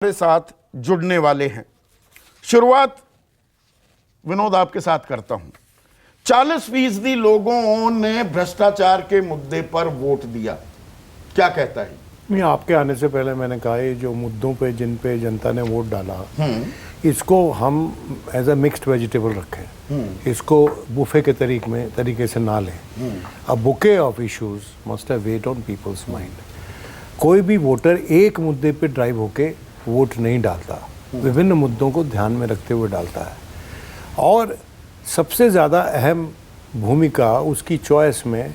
हमारे साथ जुड़ने वाले हैं। शुरुआत विनोद आपके साथ करता हूं। 40% लोगों ने भ्रष्टाचार के मुद्दे पर वोट दिया, क्या कहता है? नहीं, आपके आने से पहले मैंने कहा ये जो मुद्दों पे जिन पे जनता ने वोट डाला इसको हम एज अ मिक्स्ड वेजिटेबल रखें, इसको बुफे के तरीके से ना लें। A bouquet of issues must have weight on people's mind. कोई भी वोटर एक मुद्दे पे ड्राइव होके वोट नहीं डालता, विभिन्न मुद्दों को ध्यान में रखते हुए डालता है। और सबसे ज़्यादा अहम भूमिका उसकी चॉइस में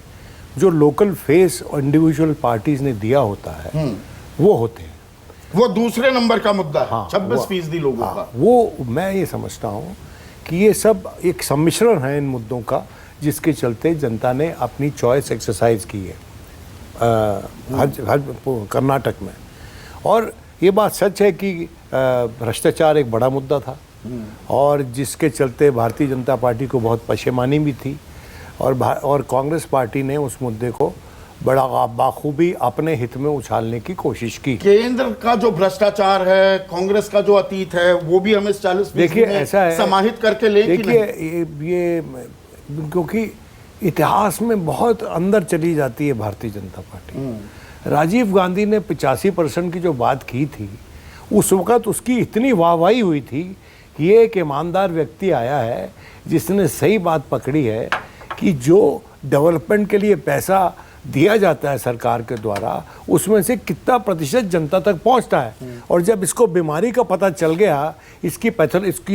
जो लोकल फेस और इंडिविजुअल पार्टीज ने दिया होता है वो होते हैं। वो दूसरे नंबर का मुद्दा है। हाँ, 26% लोगों का वो मैं ये समझता हूँ कि ये सब एक सम्मिश्रण है इन मुद्दों का, जिसके चलते जनता ने अपनी चॉइस एक्सरसाइज की है कर्नाटक में। और ये बात सच है कि भ्रष्टाचार एक बड़ा मुद्दा था और जिसके चलते भारतीय जनता पार्टी को बहुत पशेमानी भी थी और कांग्रेस पार्टी ने उस मुद्दे को बड़ा बाखूबी अपने हित में उछालने की कोशिश की। केंद्र का जो भ्रष्टाचार है, कांग्रेस का जो अतीत है, वो भी हमें 40% ऐसा है, समाहित करके ले। देखिए ये क्योंकि इतिहास में बहुत अंदर चली जाती है भारतीय जनता पार्टी। राजीव गांधी ने 85% की जो बात की थी, उस वक़्त उसकी इतनी वाहवाही हुई थी कि ये एक ईमानदार व्यक्ति आया है जिसने सही बात पकड़ी है कि जो डेवलपमेंट के लिए पैसा दिया जाता है सरकार के द्वारा, उसमें से कितना प्रतिशत जनता तक पहुंचता है। और जब इसको बीमारी का पता चल गया, इसकी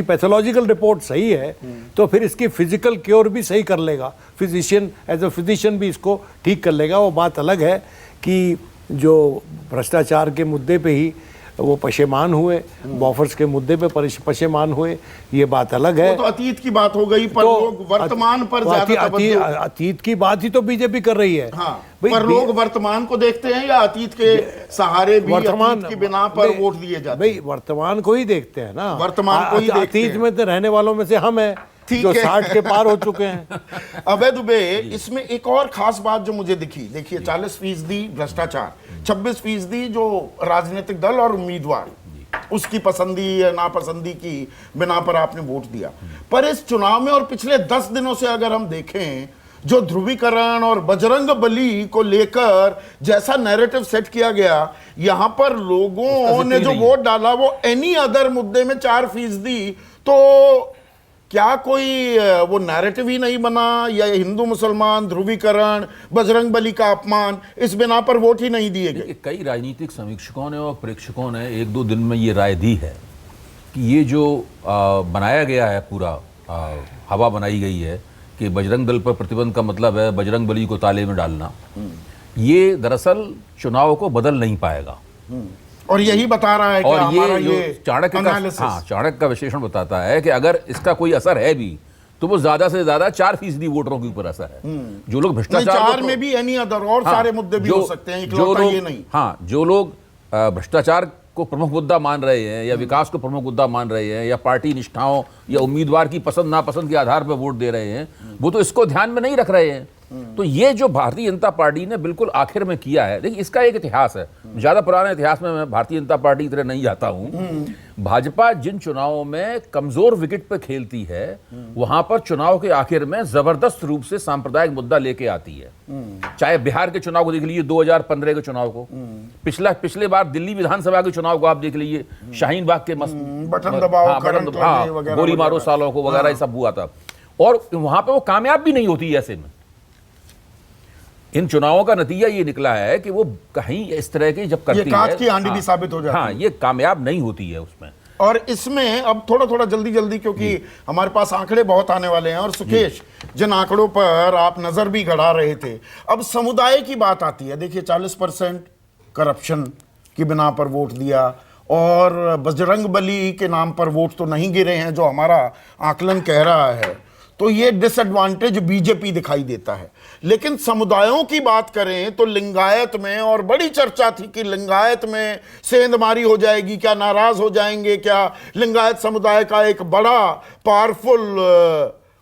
पैथोलॉजिकल रिपोर्ट सही है, तो फिर इसकी फिजिकल क्योर भी सही कर लेगा, फिजिशियन एज अ फिजिशियन भी इसको ठीक कर लेगा। वो बात अलग है कि जो भ्रष्टाचार के मुद्दे पे ही वो पशेमान हुए, बॉफर्स के मुद्दे पे पशेमान हुए, ये बात अलग है। वो तो अतीत की बात हो गई, पर तो लोग वर्तमान पर ज्यादा अतीत की बात ही तो बीजेपी कर रही है। हाँ, पर लोग वर्तमान को देखते हैं या अतीत के सहारे भी वर्तमान की बिना पर वोट दिए जाते हैं? भाई वर्तमान को ही देखते हैं ना, वर्तमान को ही देखते हैं। अतीत में तो रहने वालों में से हम हैं जो 60 के पार हो चुके हैं। अभय दुबे, इसमें एक और खास बात जो मुझे दिखी, देखिए 40% भ्रष्टाचार, 26% जो राजनीतिक दल और उम्मीदवार उसकी पसंदी या नापसंदी की बिना पर आपने वोट दिया। पर इस चुनाव में और पिछले 10 दिनों से अगर हम देखें, जो ध्रुवीकरण और बजरंग बली को लेकर जैसा नैरेटिव सेट किया गया, यहां पर लोगों ने जो वोट डाला वो एनी अदर मुद्दे में 4%, तो क्या कोई वो नैरेटिव ही नहीं बना, या हिंदू मुसलमान, ध्रुवीकरण, बजरंग बली का अपमान, इस बिना पर वोट ही नहीं दिए गए? कई राजनीतिक समीक्षकों ने और प्रेक्षकों ने 1-2 दिन में ये राय दी है कि ये जो बनाया गया है, पूरा हवा बनाई गई है कि बजरंग दल पर प्रतिबंध का मतलब है बजरंग बली को ताले में डालना, ये दरअसल चुनाव को बदल नहीं पाएगा। और यही बता रहा है कि और ये चाणक्य का विश्लेषण बताता है कि अगर इसका कोई असर है भी तो वो ज्यादा से ज्यादा 4% वोटरों के ऊपर असर है। जो लोग भ्रष्टाचार में भी एनी अदर और सारे मुद्दे भी हो सकते हैं, इकलौता ये नहीं। हाँ, जो लोग भ्रष्टाचार को प्रमुख मुद्दा मान रहे हैं या विकास को प्रमुख मुद्दा मान रहे हैं या पार्टी निष्ठाओं या उम्मीदवार की पसंद नापसंद के आधार पर वोट दे रहे हैं, वो तो इसको ध्यान में नहीं रख रहे हैं। तो ये जो भारतीय जनता पार्टी ने बिल्कुल आखिर में किया है, देखिए इसका एक इतिहास है, ज्यादा पुराने इतिहास में मैं भारतीय जनता पार्टी की तरह नहीं जाता हूं। भाजपा जिन चुनावों में कमजोर विकेट पर खेलती है, वहां पर चुनाव के आखिर में जबरदस्त रूप से सांप्रदायिक मुद्दा लेके आती है। चाहे बिहार के चुनाव को देख लीजिए, 2015 के चुनाव को, पिछले बार दिल्ली विधानसभा के चुनाव को आप देख लीजिए, शाहीन बाग के बटन दबाओ, गोली मारो सालों को वगैरह, सब हुआ था। और वहां पर वो कामयाब भी नहीं होती। ऐसे में इन चुनावों का नतीजा ये निकला है कि वो कहीं इस तरह की जब करती है, कांच की हांडी भी साबित हो जाती है। हाँ, ये कामयाब नहीं होती है उसमें। और इसमें अब थोड़ा जल्दी क्योंकि हमारे पास आंकड़े बहुत आने वाले हैं, और सुकेश, जिन आंकड़ों पर आप नजर भी गड़ा रहे थे, अब समुदाय की बात आती है। देखिए 40% करप्शन की बिना पर वोट दिया, और बजरंग बली के नाम पर वोट तो नहीं गिरे हैं जो हमारा आकलन कह रहा है, तो ये डिसएडवांटेज बीजेपी दिखाई देता है। लेकिन समुदायों की बात करें तो लिंगायत में, और बड़ी चर्चा थी कि लिंगायत में सेंधमारी हो जाएगी, क्या नाराज हो जाएंगे, क्या लिंगायत समुदाय का एक बड़ा पावरफुल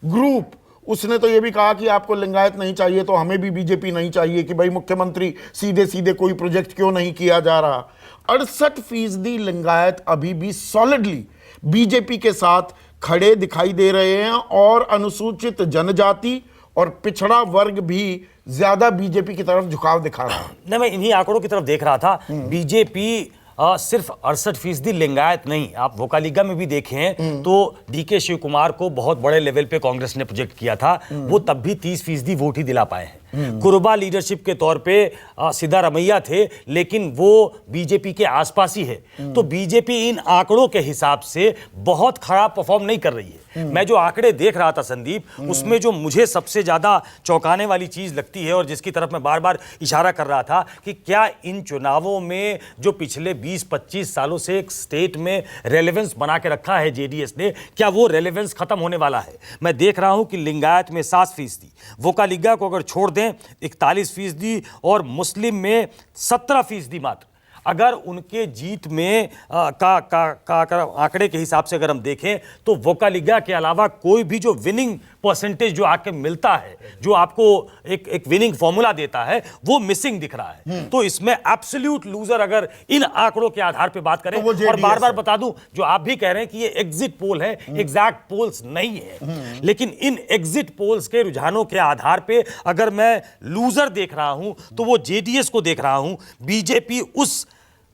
ग्रुप, उसने तो ये भी कहा कि आपको लिंगायत नहीं चाहिए तो हमें भी बीजेपी नहीं चाहिए, कि भाई मुख्यमंत्री सीधे सीधे कोई प्रोजेक्ट क्यों नहीं किया जा रहा। 68% लिंगायत अभी भी सॉलिडली बीजेपी के साथ खड़े दिखाई दे रहे हैं और अनुसूचित जनजाति और पिछड़ा वर्ग भी ज्यादा बीजेपी की तरफ झुकाव दिखा रहा है। नहीं, मैं इन्हीं आंकड़ों की तरफ देख रहा था। बीजेपी सिर्फ 68% लिंगायत नहीं, आप वोकालिगा में भी देखें तो डीके शिव कुमार को बहुत बड़े लेवल पे कांग्रेस ने प्रोजेक्ट किया था, वो तब भी 30% वोट ही दिला पाए हैं। कुरबा लीडरशिप के तौर पे सिद्धारमैया थे, लेकिन वो बीजेपी के आसपास ही है। तो बीजेपी इन आंकड़ों के हिसाब से बहुत खराब परफॉर्म नहीं कर रही है। मैं जो आंकड़े देख रहा था संदीप, उसमें जो मुझे सबसे ज्यादा चौंकाने वाली चीज लगती है और जिसकी तरफ मैं बार बार इशारा कर रहा था कि क्या इन चुनावों में जो पिछले 20-25 सालों से एक स्टेट में रेलेवेंस बना के रखा है जेडीएस ने, क्या वो रेलेवेंस खत्म होने वाला है? मैं देख रहा हूं कि लिंगायत में 7%, वोकालिगा को अगर छोड़ दें 41% और मुस्लिम में 17% मात्र। अगर उनके जीत में आंकड़े के हिसाब से अगर हम देखें तो वोकालिगा के अलावा कोई भी जो विनिंग परसेंटेज जो आके मिलता है, जो आपको एक विनिंग फॉर्मूला देता है, वो मिसिंग दिख रहा है। तो इसमें एब्सोल्यूट लूजर अगर इन आंकड़ों के आधार पे बात करें, तो और बार बार बता दूं, जो आप भी कह रहे हैं कि ये एग्जिट पोल है, एग्जैक्ट पोल्स नहीं है, लेकिन इन एग्जिट पोल्स के रुझानों के आधार पे अगर मैं लूजर देख रहा हूं तो वो जेडीएस को देख रहा हूं। बीजेपी उस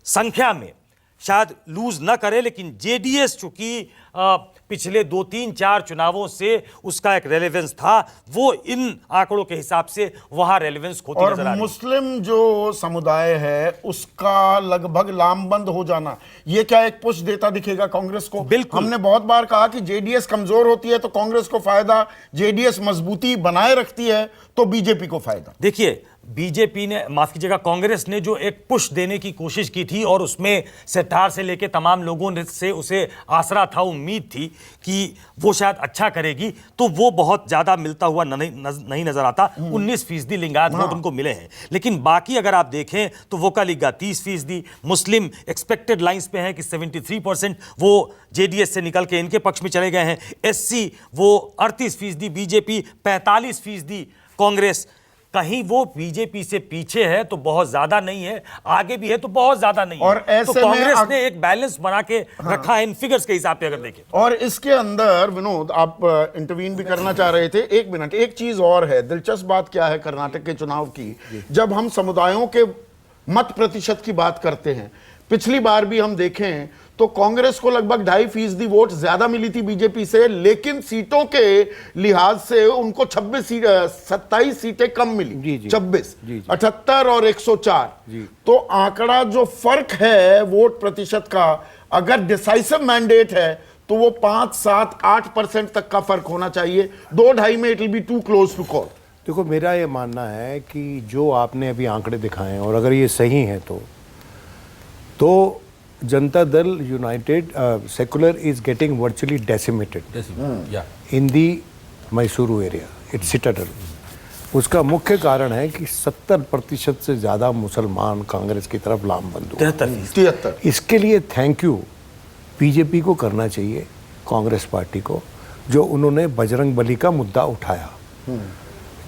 संख्या में शायद लूज न करे, लेकिन जेडीएस चूंकि पिछले 2-3-4 चुनावों से उसका एक रेलेवेंस था, वो इन आंकड़ों के हिसाब से वहां रेलेवेंस खोती नजर आ रही है। मुस्लिम जो समुदाय है उसका लगभग लामबंद हो जाना, ये क्या एक पुश देता दिखेगा कांग्रेस को? बिल्कुल। हमने बहुत बार कहा कि जेडीएस कमजोर होती है तो कांग्रेस को फायदा, जेडीएस मजबूती बनाए रखती है तो बीजेपी को फायदा। देखिए, बीजेपी ने, माफ कीजिएगा, कांग्रेस ने जो एक पुश देने की कोशिश की थी और उसमें सेठार से लेके तमाम लोगों ने से उसे आसरा था, उम्मीद थी कि वो शायद अच्छा करेगी, तो वो बहुत ज्यादा मिलता हुआ नहीं नजर आता। 19% लिंगायत वोट उनको मिले हैं, लेकिन बाकी अगर आप देखें तो वोकालिगा 30%, मुस्लिम एक्सपेक्टेड लाइंस पे हैं कि 73% वो जेडीएस से निकल के इनके पक्ष में चले गए हैं। एससी वो 38%, बीजेपी 45%, कांग्रेस कहीं वो बीजेपी से पीछे है तो बहुत ज्यादा नहीं है, आगे भी है तो बहुत ज्यादा नहीं और है। ऐसे तो कांग्रेस में ने एक बैलेंस बना के रखा है इन फिगर्स के हिसाब से अगर देखें। और इसके अंदर विनोद, आप इंटरवीन भी करना चाह रहे थे, एक मिनट, एक चीज और है, दिलचस्प बात क्या है कर्नाटक के चुनाव की, जब हम समुदायों के मत प्रतिशत की बात करते हैं, पिछली बार भी हम देखें तो कांग्रेस को लगभग 2.5% वोट ज्यादा मिली थी बीजेपी से, लेकिन सीटों के लिहाज से उनको 27 सीटें कम मिली। 26, 78 और 104। तो आंकड़ा जो फर्क है वोट प्रतिशत का, अगर डिसाइसिव मैंडेट है तो वो 5, 7, 8% तक का फर्क होना चाहिए। 2-2.5 में it will be too close to call. देखो, मेरा ये मानना है कि जो आपने अभी आंकड़े दिखाए हैं और अगर ये सही हैं तो Janata Dal United secular is getting virtually decimated in the Mysuru area, it's Citadel. उसका मुख्य कारण है कि 70% से ज़्यादा मुसलमान कांग्रेस की तरफ लामबंद हुए। 73। इसके लिए थैंक यू बीजेपी को करना चाहिए, कांग्रेस पार्टी को, जो उन्होंने बजरंग बली का मुद्दा उठाया,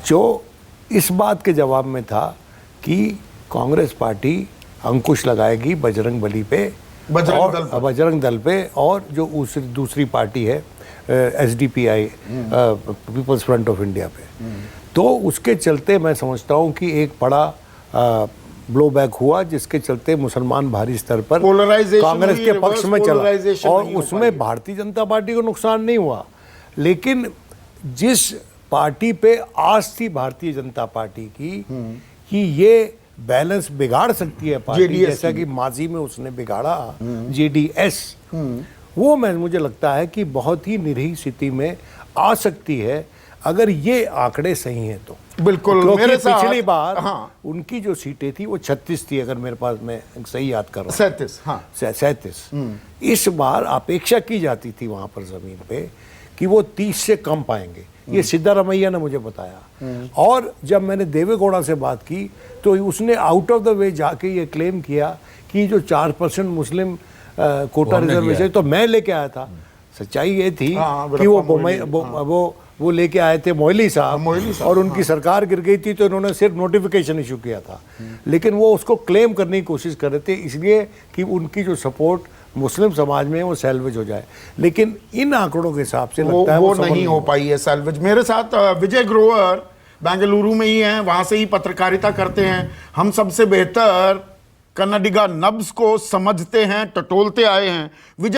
जो इस बात के जवाब में था कि कांग्रेस पार्टी अंकुश लगाएगी बजरंग बली पे, बजरंग दल पे, और जो दूसरी पार्टी है SDPI, people's front of India पे। तो उसके चलते मैं समझता हूँ कि एक बड़ा ब्लो बैक हुआ, जिसके चलते मुसलमान भारी स्तर पर कांग्रेस के पक्ष में चला, और उसमें भारतीय जनता पार्टी को नुकसान नहीं हुआ। लेकिन जिस पार्टी पे आस थी भारतीय जनता पार्टी की कि ये बैलेंस बिगाड़ सकती है पार्टी, जैसा कि माजी में उसने बिगाड़ा जेडीएस, वो मुझे लगता है कि बहुत ही निरीह स्थिति में आ सकती है अगर ये आंकड़े सही हैं तो। बिल्कुल, मेरे पिछली बार उनकी जो सीटें थी वो 36 थी, अगर मेरे पास, मैं सही याद कर रहा हूँ, 37। इस बार अपेक्षा की जाती थी वहां पर जमीन पे कि वो 30 से कम पाएंगे, ये सिद्धारमैया ने मुझे बताया। और जब मैंने देवेगौड़ा से बात की तो उसने आउट ऑफ द वे जाके ये क्लेम किया कि जो 4% मुस्लिम कोटा रिजर्वेशन तो मैं लेके आया था। सच्चाई ये थी कि वो वो लेके आए थे मोइली साहब, मोइली साहब, और उनकी सरकार गिर गई थी तो इन्होंने सिर्फ नोटिफिकेशन इशू किया था, लेकिन वो उसको क्लेम करने की कोशिश कर रहे थे इसलिए कि उनकी जो सपोर्ट मुस्लिम समाज में है वो सैल्वेज हो जाए। लेकिन इन आंकड़ों के हिसाब से लगता है वो सफल नहीं हो पाई है सैल्वेज। मेरे साथ विजय ग्रोवर बेंगलुरु में ही हैं, वहां से ही पत्रकारिता करते हैं। हम सबसे बेहतर कन्नडिगा नब्ज को समझते हैं, टटोलते आए हैं। विजय